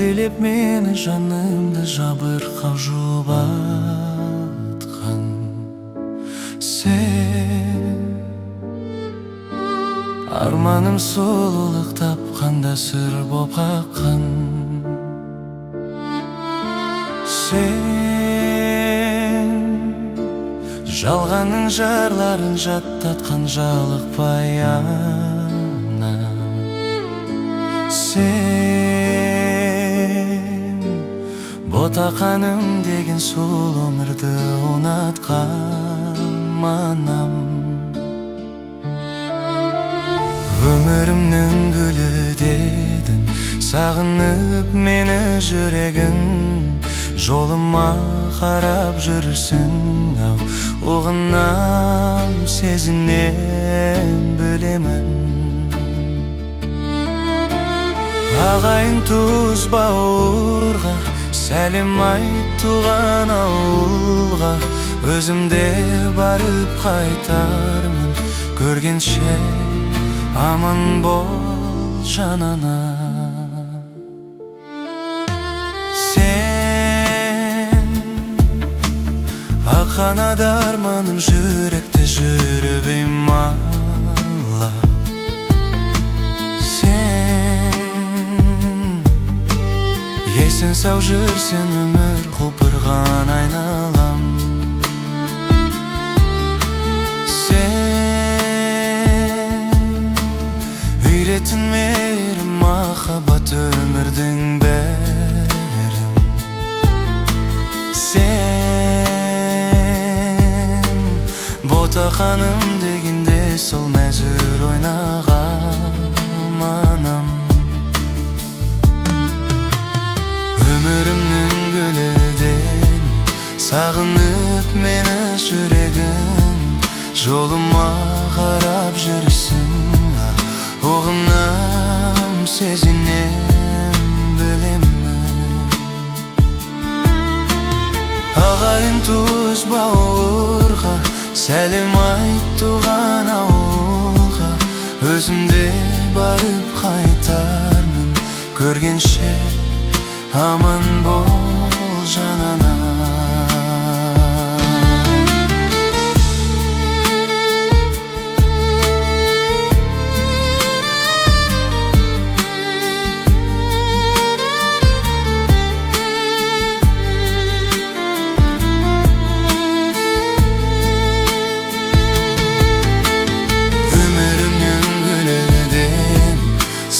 пәрделеп мені жанымды жабырқау жұбатқан сен. Арманым сұлулық тапқанда сыр боп қаққан сен. Жалғанның жарларын жаттатқан жалықпай ана сен. Ботақаным деген сол өмірді ұнатқан манам. Өмірімнің гүлі дедің, сағынып мені жүрегің. Жолыма қарап жүрсің ау, оғынам сезінем білемін. Ағайын туыс бауырға сәлем айт туған ауылға. Өзімде барып қайтармын, көргенше аман бол жанана. Қанат арманым жүректе жүріп имала. Сен есін сау жүрсен өмір құлпырған айналам. Сен үйреттің мейірім махаббат өмірдің бәрін. Ботақаным дегенде сол мәзір ойнаған манам. Өмірімнің гүліден сағынып мені жүрегің. Жолыма қарап жүрсің, оғынам сезінем білемін. Ағайын туыс бауырға сәлем айт туған ауылға. Өзімде барып қайтармын, көргенше аман бол жанана.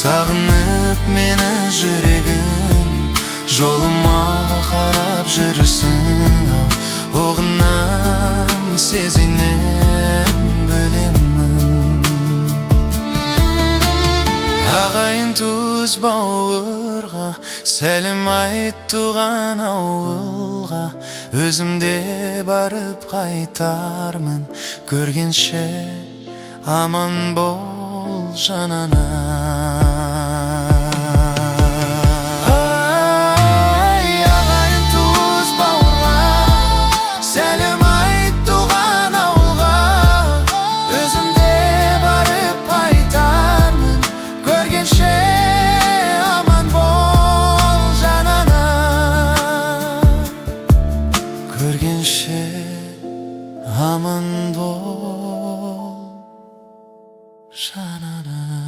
Сағынып мені жүрегің. Жолыма қарап жүрсің, оғынам сезінем білемін. Ағайын туыс бауырға сәлем айт туған ауылға. Өзімде барып қайтармын, көргенше аман бол жанана. Көргенше аман бол жанана.